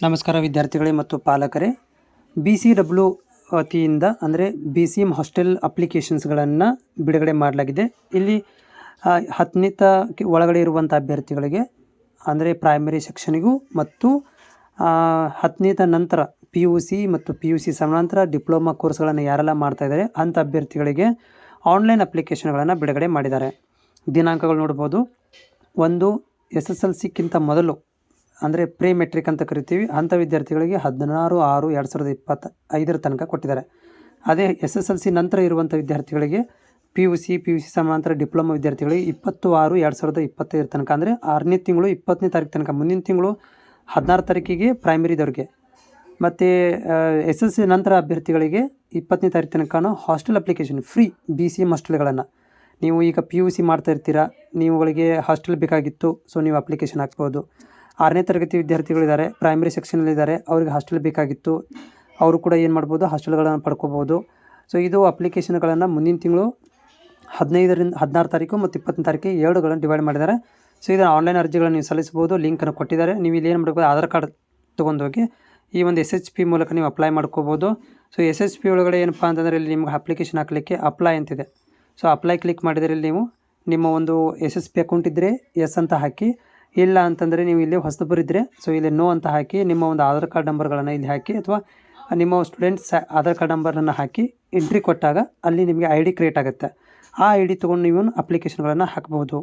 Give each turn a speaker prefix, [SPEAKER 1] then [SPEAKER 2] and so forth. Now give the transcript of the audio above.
[SPEAKER 1] ನಮಸ್ಕಾರ ವಿದ್ಯಾರ್ಥಿಗಳೇ ಮತ್ತು ಪಾಲಕರೇ. BCW ವತಿಯಿಂದ ಅಂದರೆ BCM ಹಾಸ್ಟೆಲ್ ಅಪ್ಲಿಕೇಶನ್ಸ್ಗಳನ್ನು ಬಿಡುಗಡೆ ಮಾಡಲಾಗಿದೆ. ಇಲ್ಲಿ 10ನೇ ಒಳಗಡೆ ಇರುವಂಥ ಅಭ್ಯರ್ಥಿಗಳಿಗೆ ಅಂದರೆ ಪ್ರೈಮರಿ ಸೆಕ್ಷನಿಗೂ ಮತ್ತು 10ನೇ ನಂತರ PUC ಮತ್ತು PUC ಸಮಾನಾಂತರ ಡಿಪ್ಲೊಮಾ ಕೋರ್ಸ್ಗಳನ್ನು ಯಾರೆಲ್ಲ ಮಾಡ್ತಾಯಿದ್ದಾರೆ ಅಂಥ ಅಭ್ಯರ್ಥಿಗಳಿಗೆ ಆನ್ಲೈನ್ ಅಪ್ಲಿಕೇಶನ್ಗಳನ್ನು ಬಿಡುಗಡೆ ಮಾಡಿದ್ದಾರೆ. ದಿನಾಂಕಗಳು ನೋಡ್ಬೋದು. ಒಂದು SSLCಕ್ಕಿಂತ ಮೊದಲು ಅಂದರೆ ಪ್ರೀ ಮೆಟ್ರಿಕ್ ಅಂತ ಕರಿತೀವಿ, ಅಂಥ ವಿದ್ಯಾರ್ಥಿಗಳಿಗೆ 16/6/2025 ತನಕ ಕೊಟ್ಟಿದ್ದಾರೆ. ಅದೇ SSLC ನಂತರ ಇರುವಂಥ ವಿದ್ಯಾರ್ಥಿಗಳಿಗೆ PUC ಸಮಾನಾಂತರ ಡಿಪ್ಲೊಮಾ ವಿದ್ಯಾರ್ಥಿಗಳಿಗೆ 20/6/2025 ತನಕ ಅಂದರೆ 6ನೇ ತಿಂಗಳು 20ನೇ ತಾರೀಕು ತನಕ, ಮುಂದಿನ ತಿಂಗಳು 16 ತಾರೀಕಿಗೆ ಪ್ರೈಮರಿದವ್ರಿಗೆ, ಮತ್ತು SSLC ನಂತರ ಅಭ್ಯರ್ಥಿಗಳಿಗೆ 20ನೇ ತಾರೀಕು ತನಕ ಹಾಸ್ಟೆಲ್ ಅಪ್ಲಿಕೇಶನ್ ಫ್ರೀ BCM ಹಾಸ್ಟೆಲ್ಗಳನ್ನು ನೀವು ಈಗ PUC ಮಾಡ್ತಾ ಇರ್ತೀರಾ, ನೀವುಗಳಿಗೆ ಹಾಸ್ಟೆಲ್ ಬೇಕಾಗಿತ್ತು, ಸೊ ನೀವು ಅಪ್ಲಿಕೇಶನ್ ಹಾಕ್ಬೋದು. 6ನೇ ತರಗತಿ ವಿದ್ಯಾರ್ಥಿಗಳಿದ್ದಾರೆ, ಪ್ರೈಮರಿ ಸೆಕ್ಷನಲ್ಲಿದ್ದಾರೆ, ಅವ್ರಿಗೆ ಹಾಸ್ಟೆಲ್ ಬೇಕಾಗಿತ್ತು, ಅವರು ಕೂಡ ಏನು ಮಾಡ್ಬೋದು, ಹಾಸ್ಟೆಲ್ಗಳನ್ನು ಪಡ್ಕೋಬೋದು. ಸೊ ಇದು ಅಪ್ಲಿಕೇಶನ್ಗಳನ್ನು ಮುಂದಿನ ತಿಂಗಳು 15ರಿಂದ 16 ತಾರೀಕು ಮತ್ತು 20ನೇ ತಾರೀಕಿಗೆ 2ಗಳನ್ನು ಡಿವೈಡ್ ಮಾಡಿದ್ದಾರೆ. ಸೊ ಇದನ್ನು ಆನ್ಲೈನ್ ಅರ್ಜಿಗಳನ್ನು ನೀವು ಸಲ್ಲಿಸ್ಬೋದು. ಲಿಂಕನ್ನು ಕೊಟ್ಟಿದ್ದಾರೆ. ನೀವು ಇಲ್ಲಿ ಏನು ಮಾಡಬೇಕು, ಆಧಾರ್ ಕಾರ್ಡ್ ತೊಗೊಂಡೋಗಿ ಈ ಒಂದು SHP ಮೂಲಕ ನೀವು ಅಪ್ಲೈ ಮಾಡ್ಕೋಬೋದು. ಸೊ SHP ಒಳಗಡೆ ಏನಪ್ಪ ಅಂತಂದರೆ ಇಲ್ಲಿ ನಿಮ್ಗೆ ಅಪ್ಲಿಕೇಶನ್ ಹಾಕಲಿಕ್ಕೆ ಅಪ್ಲೈ ಅಂತಿದೆ. ಸೊ ಅಪ್ಲೈ ಕ್ಲಿಕ್ ಮಾಡಿದರೆ ಇಲ್ಲಿ ನೀವು ನಿಮ್ಮ ಒಂದು SSP ಅಕೌಂಟ್ ಇದ್ದರೆ ಎಸ್ ಅಂತ ಹಾಕಿ, ಇಲ್ಲ ಅಂತಂದರೆ ನೀವು ಇಲ್ಲಿ ಹೊಸಬರಿದ್ದರೆ ಸೊ ಇಲ್ಲಿ ನೋ ಅಂತ ಹಾಕಿ, ನಿಮ್ಮ ಒಂದು ಆಧಾರ್ ಕಾರ್ಡ್ ನಂಬರ್ಗಳನ್ನು ಇಲ್ಲಿ ಹಾಕಿ ಅಥವಾ ನಿಮ್ಮ ಸ್ಟೂಡೆಂಟ್ಸ್ ಆಧಾರ್ ಕಾರ್ಡ್ ನಂಬರನ್ನು ಹಾಕಿ ಎಂಟ್ರಿ ಕೊಟ್ಟಾಗ ಅಲ್ಲಿ ನಿಮಗೆ ID ಕ್ರಿಯೇಟ್ ಆಗುತ್ತೆ. ಆ ID ತೊಗೊಂಡು ನೀವು ಅಪ್ಲಿಕೇಶನ್ಗಳನ್ನು ಹಾಕ್ಬೋದು.